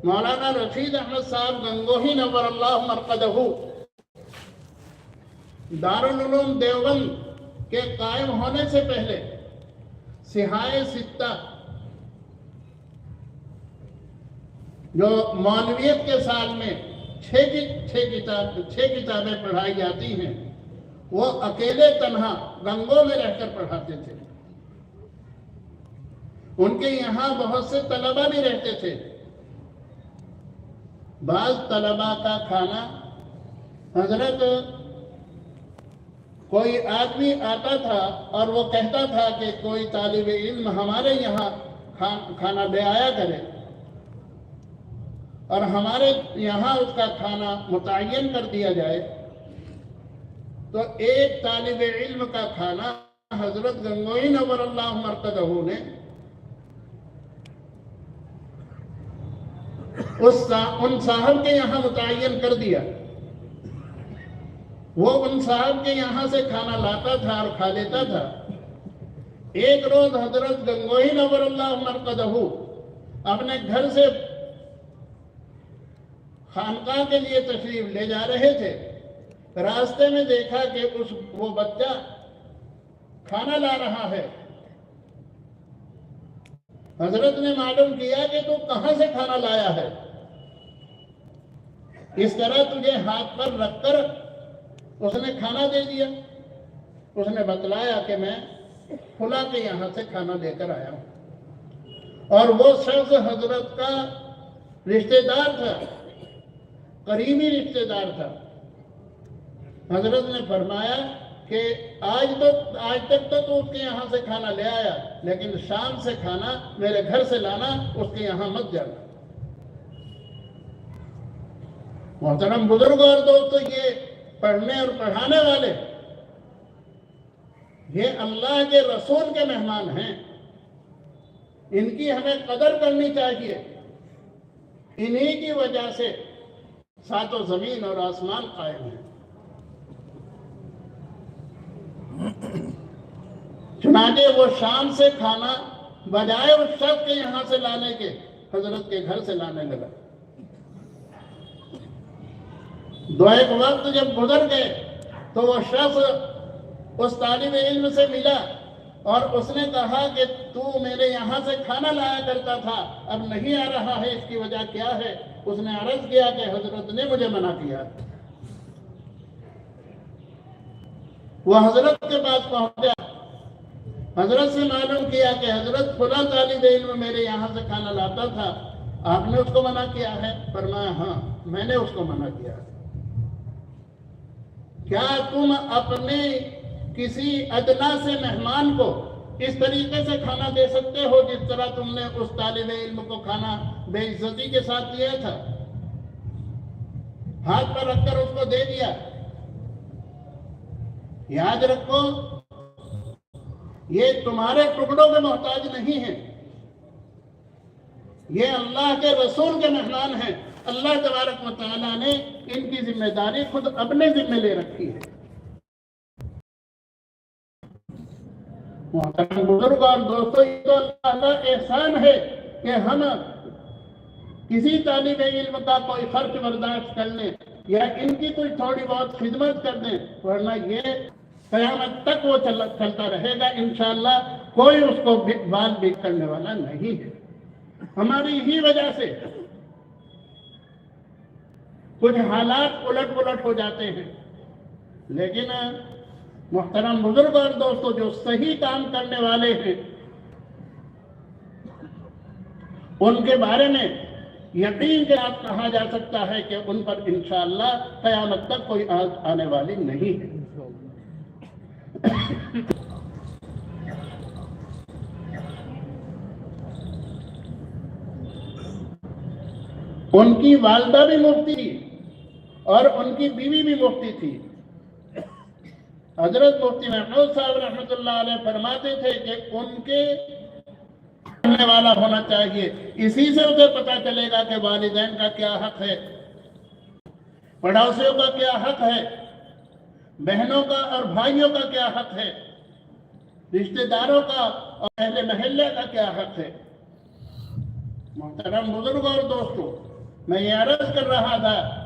مولانا رشید احمد صاحب گنگوہی نور اللہ مرقدہ دارالعلوم دیوبند کے قائم ہونے سے پہلے صحائے ستہ جو مولویت کے سال میں چھ کتابیں پڑھائی جاتی ہیں وہ اکیلے تنہا گنگوں میں رہ کر پڑھاتے تھے. ان کے یہاں بہت سے طلبہ بھی رہتے تھے. بعض طلبہ کا کھانا حضرت کوئی آدمی آتا تھا اور وہ کہتا تھا کہ کوئی طالب علم ہمارے یہاں کھانا لے آیا کرے اور ہمارے یہاں اس کا کھانا متعین کر دیا جائے. تو ایک طالب علم کا کھانا حضرت گنگوہی نور اللہ مرقدہ نے ان صاحب کے یہاں متعین کر دیا. وہ ان صاحب کے یہاں سے کھانا لاتا تھا اور کھا لیتا تھا. ایک روز حضرت گنگوہی نور اللہ مرقدہ اپنے گھر سے خانقاہ کے لیے تشریف لے جا رہے تھے. راستے میں دیکھا کہ وہ بچہ کھانا لا رہا ہے. حضرت نے معلوم کیا کہ تو کہاں سے کھانا لایا ہے. اس طرح تجھے ہاتھ پر رکھ کر اس نے کھانا دے دیا. اس نے بتلایا کہ میں فلاں کے یہاں سے کھانا لے کر آیا ہوں. اور وہ شخص حضرت کا رشتہ دار تھا, قریبی رشتہ دار تھا. حضرت نے فرمایا کہ آج تک تو اس کے یہاں سے کھانا لے آیا, لیکن شام سے کھانا میرے گھر سے لانا, اس کے یہاں مت جانا. محترم بزرگ اور دوستو, یہ پڑھنے اور پڑھانے والے یہ اللہ کے رسول کے مہمان ہیں. ان کی ہمیں قدر کرنی چاہیے. انہی کی وجہ سے ساتوں زمین اور آسمان قائم ہیں. چنانچہ وہ شام سے کھانا بجائے اس شخص کے یہاں سے لانے کے حضرت کے گھر سے لانے لگا. دو ایک وقت جب گزر گئے تو وہ شخص اس طالب علم سے ملا اور اس نے کہا کہ تو میرے یہاں سے کھانا لایا کرتا تھا, اب نہیں آ رہا ہے, اس کی وجہ کیا ہے؟ اس نے عرض کیا کہ حضرت نے مجھے منع کیا. وہ حضرت کے پاس پہنچا, حضرت سے معلوم کیا کہ حضرت فلاں طالب علم میرے یہاں سے کھانا لاتا تھا, آپ نے اس کو منع کیا ہے؟ فرمایا ہاں, میں نے اس کو منع کیا. کیا تم اپنے کسی ادنا سے مہمان کو اس طریقے سے کھانا دے سکتے ہو جس طرح تم نے اس طالب علم کو کھانا بے عزتی کے ساتھ دیا تھا؟ ہاتھ پر رکھ کر اس کو دے دیا. یاد رکھو, یہ تمہارے ٹکڑوں کے محتاج نہیں ہیں, یہ اللہ کے رسول کے مہمان ہیں. اللہ تبارک و تعالیٰ نے ان کی ذمہ داری خود اپنے ذمہ لے رکھی ہے. محترم بزرگ اور دوستو, یہ تو اللہ کا احسان ہے کہ ہم کسی طالب علم کا کوئی خرچ برداشت کر لیں یا ان کی کوئی تھوڑی بہت خدمت کر دیں, ورنہ یہ قیامت تک وہ چلتا رہے گا. انشاءاللہ کوئی اس کو بات بھی کرنے والا نہیں ہے. ہماری ہی وجہ سے کچھ حالات الٹ پلٹ ہو جاتے ہیں. لیکن محترم بزرگ اور دوستو, جو صحیح کام کرنے والے ہیں ان کے بارے میں یقین کے ساتھ کہا جا سکتا ہے کہ ان پر انشاءاللہ قیامت تک کوئی آنے والی نہیں ہے. ان کی والدہ بھی مفتی تھی اور ان کی بیوی بھی مفتی تھی. حضرت مفتی محمود صاحب رحمۃ اللہ علیہ فرماتے تھے کہ ان کے پڑھنے والا ہونا چاہیے. اسی سے اسے پتہ چلے گا کہ والدین کا کیا حق ہے, پڑوسیوں کا کیا حق ہے, بہنوں کا اور بھائیوں کا کیا حق ہے, رشتہ داروں کا اور اہل محلے کا کیا حق ہے. محترم بزرگ اور دوستو, میں یہ عرض کر رہا تھا